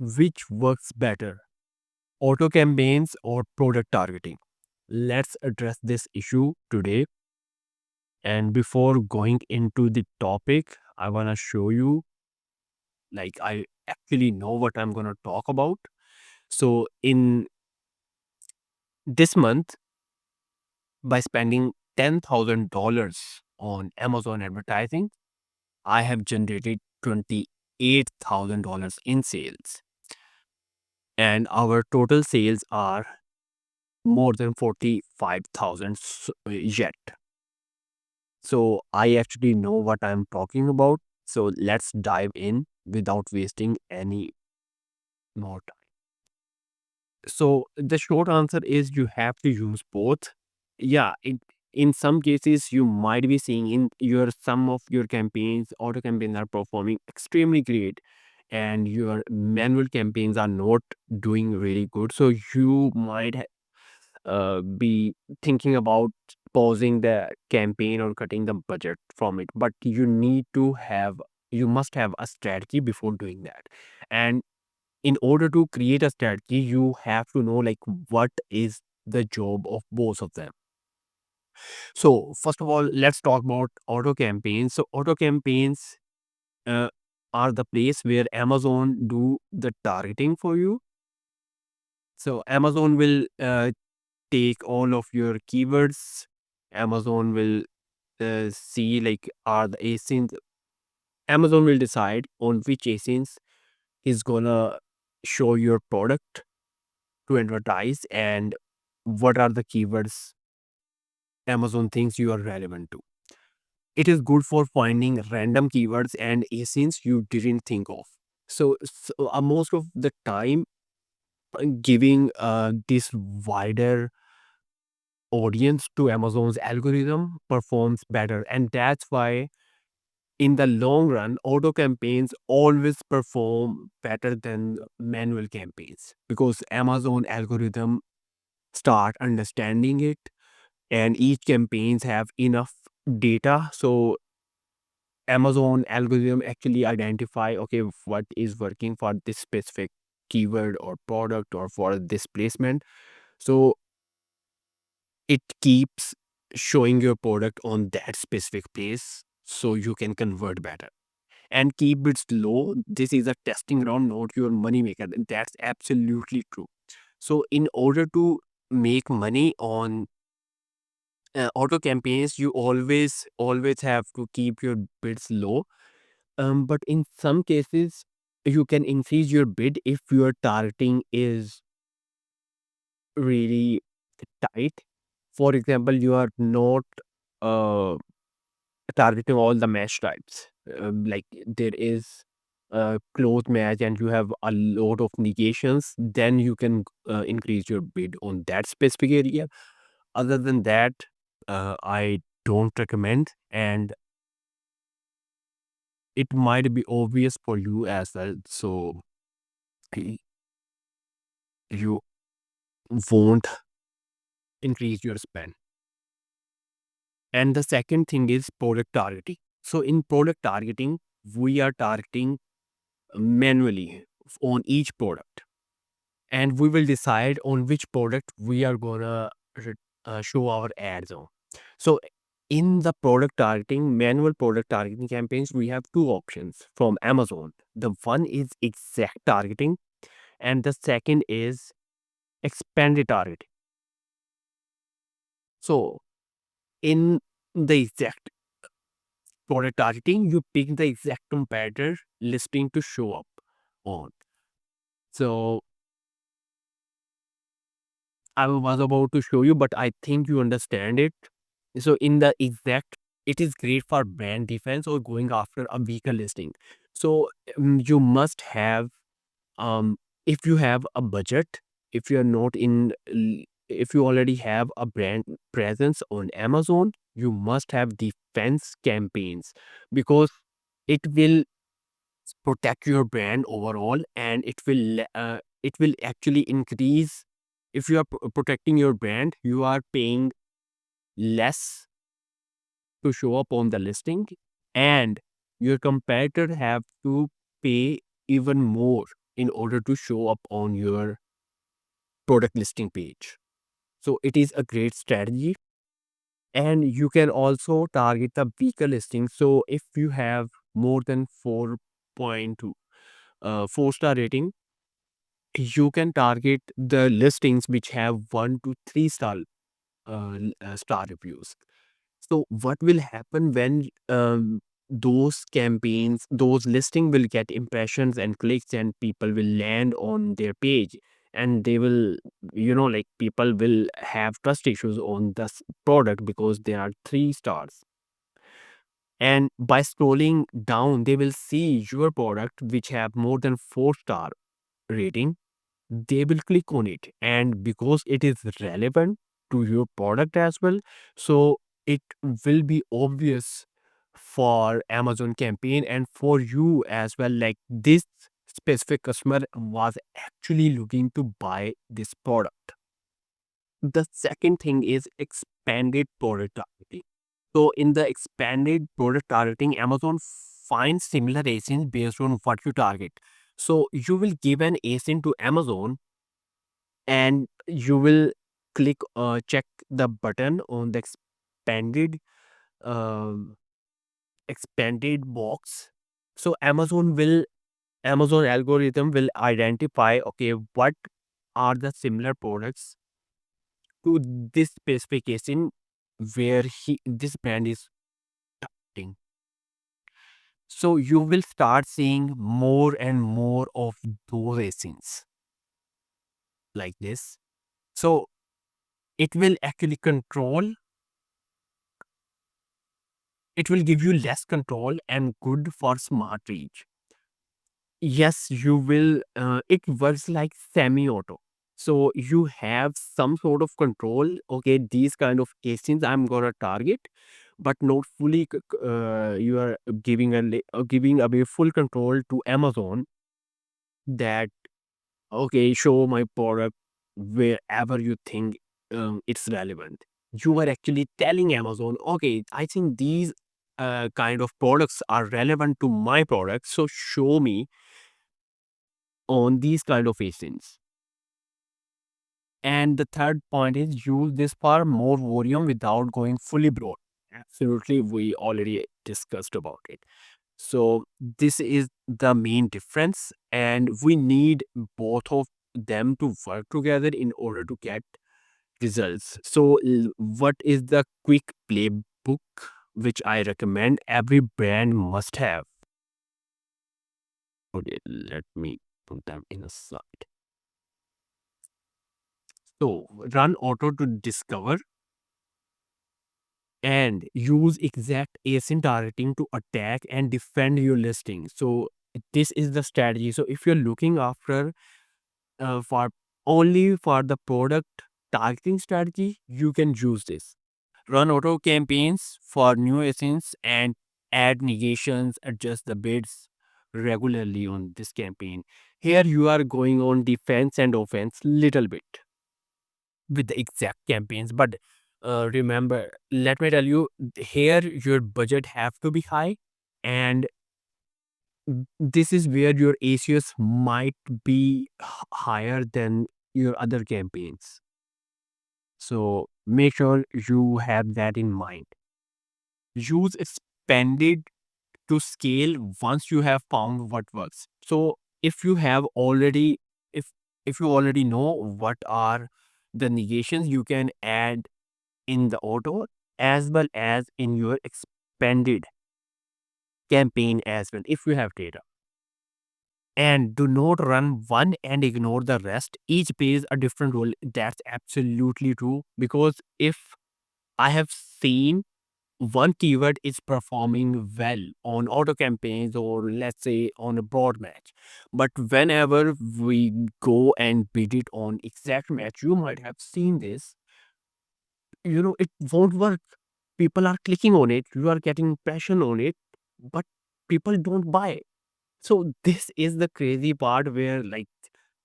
Which works better, auto campaigns or product targeting? Let's address this issue today. And before going into the topic, I want to show you, like, I actually know what I'm going to talk about. So, in this month, by spending $10,000 on Amazon advertising, I have generated $28,000 in sales. And our total sales are more than 45,000 yet. So I actually know what I'm talking about. So let's dive in without wasting any more time. So the short answer is you have to use both. Yeah, in some cases you might be seeing in your some of your campaigns, auto campaigns are performing extremely great, and your manual campaigns are not doing really good. So you might be thinking about pausing the campaign or cutting the budget from it, but you must have a strategy before doing that. And in order to create a strategy, you have to know, like, what is the job of both of them. So first of all, let's talk about auto campaigns. So auto campaigns uh, are the place where Amazon do the targeting for you. So Amazon will take all of your keywords. Amazon will see, like, are the asins. Amazon will decide on which asins is gonna show your product to advertise, and what are the keywords Amazon thinks you are relevant to. It is good for finding random keywords and asins you didn't think of. So most of the time, giving this wider audience to Amazon's algorithm performs better. And that's why, in the long run, auto campaigns always perform better than manual campaigns, because Amazon algorithm start understanding it, and each campaigns have enough data. So Amazon algorithm actually identify, okay, what is working for this specific keyword or product or for this placement. So it keeps showing your product on that specific place so you can convert better and keep it low. This is a testing ground, not your money maker. That's absolutely true. So in order to make money on auto campaigns, you always have to keep your bids low. But in some cases, you can increase your bid if your targeting is really tight. For example, you are not uh, targeting all the match types. Like, there is a close match and you have a lot of negations, then you can increase your bid on that specific area. Other than that, I don't recommend, and it might be obvious for you as well. So y- you won't increase your spend. And the second thing is product targeting. So in product targeting, we are targeting manually on each product, and we will decide on which product we are gonna show our ads on. So in the product targeting, manual product targeting campaigns, we have two options from Amazon. The one is exact targeting, and the second is expanded targeting. So in the exact product targeting, you pick the exact competitor listing to show up on. So I was about to show you, but I think you understand it. So in the exact, it is great for brand defense or going after a weaker listing. So you must have, um, if you have a budget, if you are not in, if you already have a brand presence on Amazon, you must have defense campaigns, because it will protect your brand overall, and it will actually increase. If you are protecting your brand, you are paying less to show up on the listing, and your competitor have to pay even more in order to show up on your product listing page. So it is a great strategy. And you can also target the weaker listings. So if you have more than 4.2 4-star rating, you can target the listings which have 1 to 3 star star reviews. So what will happen when those campaigns, those listing will get impressions and clicks, and people will land on their page, and they will, like, people will have trust issues on this product because they are 3 stars. And by scrolling down, they will see your product which have more than 4-star rating. They will click on it, and because it is relevant to your product as well, so it will be obvious for Amazon campaign and for you as well, like this specific customer was actually looking to buy this product. The second thing is expanded product targeting. So in the expanded product targeting, Amazon finds similar ASINs based on what you target. So you will give an ASIN to Amazon, and you will click check the button on the um, expanded box. So Amazon algorithm will identify, okay, what are the similar products to this specification where this brand is targeting. So you will start seeing more and more of those ASINs like this. So it will actually control, it will give you less control and good for smart reach. Yes, you will, it works like semi-auto. So you have some sort of control. Okay, these kind of ASINs I'm gonna target, but not fully. You are giving away full control to Amazon that, okay, show my product wherever you think it's relevant. You are actually telling Amazon, okay, I think these kind of products are relevant to my product, so show me on these kind of ASINs. And the third point is use this for more volume without going fully broad. Absolutely, we already discussed about it. So this is the main difference, and we need both of them to work together in order to get results. So what is the quick playbook which I recommend every brand must have? Okay, let me put them in a slide. So run auto to discover and use exact ASIN targeting to attack and defend your listing. So this is the strategy. So if you're looking after for only for the product targeting strategy, you can use this. Run auto campaigns for new ASINs and add negations, adjust the bids regularly on this campaign. Here you are going on defense and offense little bit with the exact campaigns. But remember, let me tell you, here your budget have to be high, and this is where your ACS might be higher than your other campaigns. So make sure you have that in mind. Use expanded to scale once you have found what works. So if you have already, if if you already know what are the negations, you can add in the auto as well as in your expanded campaign as well if you have data. And do not run one and ignore the rest. Each plays a different role. That's absolutely true, because if I have seen one keyword is performing well on auto campaigns, or let's say on a broad match, but whenever we go and bid it on exact match, you might have seen this, it won't work. People are clicking on it, you are getting impression on it, but people don't buy. So this is the crazy part where, like,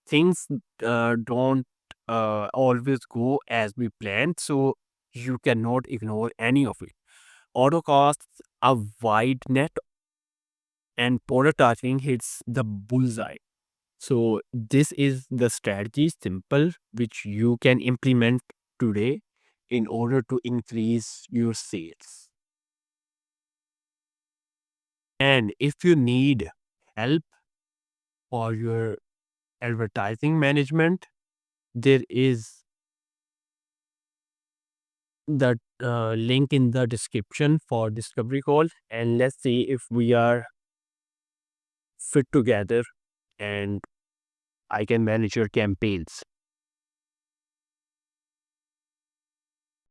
things don't always go as we planned. So you cannot ignore any of it. Auto casts a wide net, and product targeting hits the bullseye. So this is the strategy, simple, which you can implement today in order to increase your sales. And if you need help for your advertising management, there is the link in the description for discovery call. And let's see if we are fit together and I can manage your campaigns.